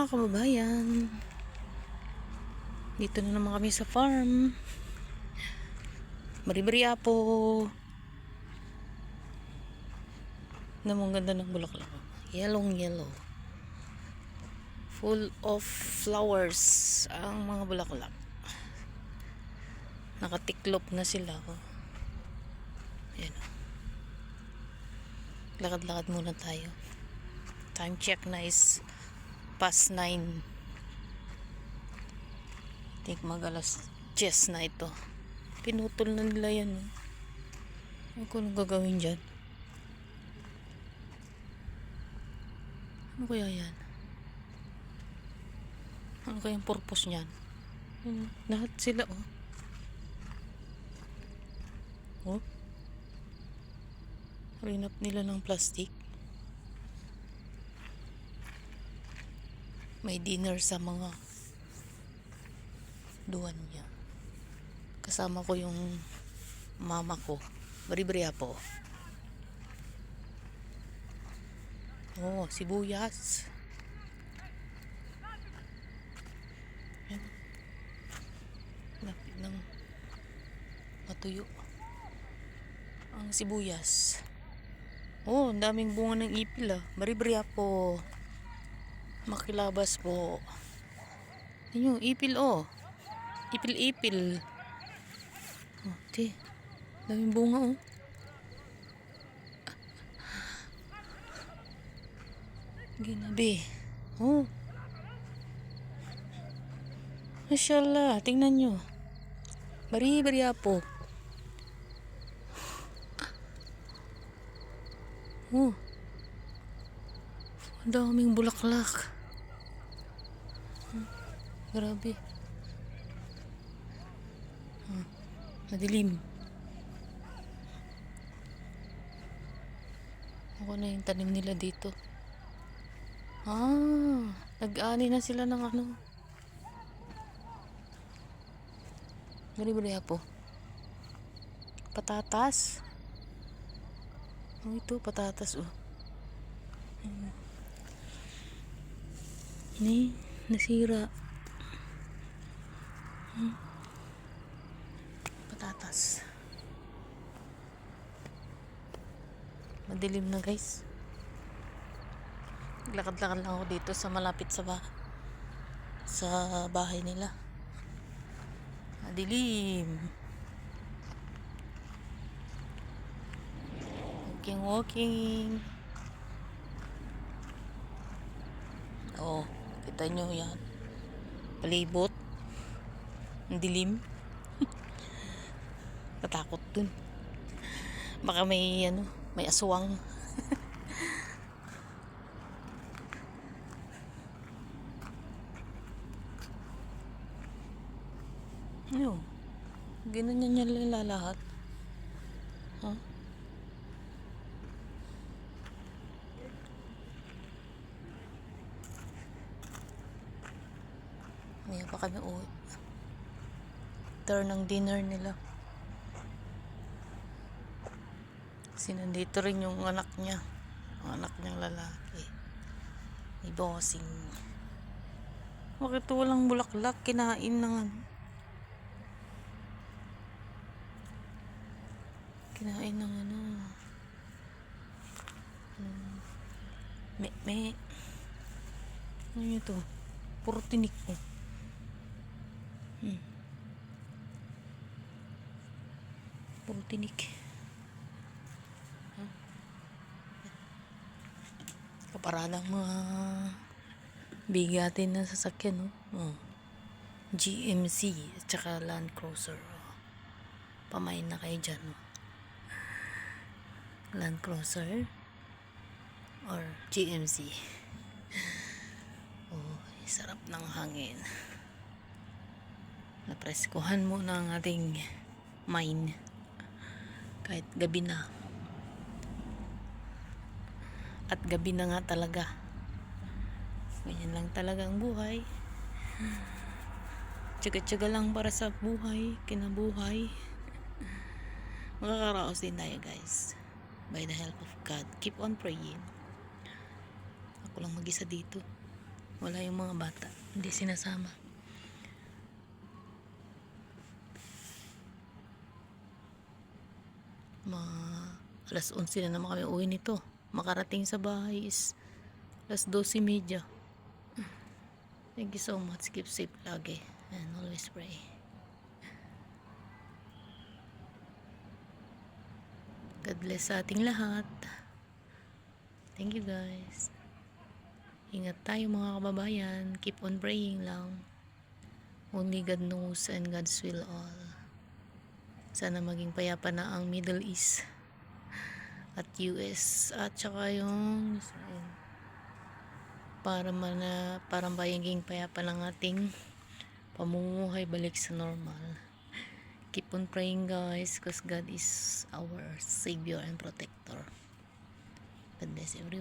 mga kababayan, dito na naman kami sa farm. Bari-bari po. Namang ganda ng bulaklak. Yellow. Full of flowers ang mga bulaklak. Nakatiklop na sila. Ayan. Lakad-lakad muna tayo. Time check na is past 9. Think mag-alas 10 na ito. Pinutol na nila yan. Ano ko nang gagawin dyan? Ano kaya yan? Ano kayang purpose niyan? Lahat sila rinap nila ng plastic. May dinner sa mga duwan niya. Kasama ko yung mama ko. Bari-bari po. Sibuyas. Yan. Lapit ng matuyo ang sibuyas. Ang daming bunga ng ipil Bari-bari po. Makilabas po. Yan yung ipil Ipil. Daming bunga Ginabi. Mashallah, tingnan nyo. Bari-bari po. Ang daming bulaklak. Grabe. Madilim. Ako na yung tanim nila dito. Nag-ani na sila ng Bari-bari po. Patatas. Ito, patatas nasira. Patatas. Madilim na guys. Lakad-lakad lang ako dito sa malapit sa bahay nila. Madilim. Walking. Kita nyo yan. Palibot. Ang dilim. Katakot dun. Baka may aswang. Ganun yan lalahat. May pa kami uwi. Turn ng dinner nila. Kasi nandito rin yung anak niya. Ang anak niyang lalaki. May bossing. Bakit walang bulaklak? Kinain ng ano yun ito? Puro tinik Puro tinik. Kaparadang mga bigatin na sasakyan GMC at saka Land Cruiser. Pamain na kayo dyan Land Cruiser or GMC. Sarap ng hangin. Napreskuhan muna ang ating mind kahit gabi na. At gabi na nga talaga. Ganyan lang talaga ang buhay. Tsaga-tsaga lang para sa buhay, kinabuhay. Makakaraos din tayo guys. By the help of God. Keep on praying. Ako lang mag-isa dito. Wala yung mga bata. Hindi sinasama. Alas 11 na naman kami uwi nito. Makarating sa bahay is alas 12:30. Thank you so much. Keep safe lagi. And always pray. God bless sa ating lahat. Thank you guys. Ingat tayo mga kababayan. Keep on praying lang. Only God knows and God's will all. Sana maging payapa na ang Middle East at US at saka yung Israel. Para maging payapa ng ating pamumuhay balik sa normal. Keep on praying guys, because God is our Savior and Protector. God bless everyone.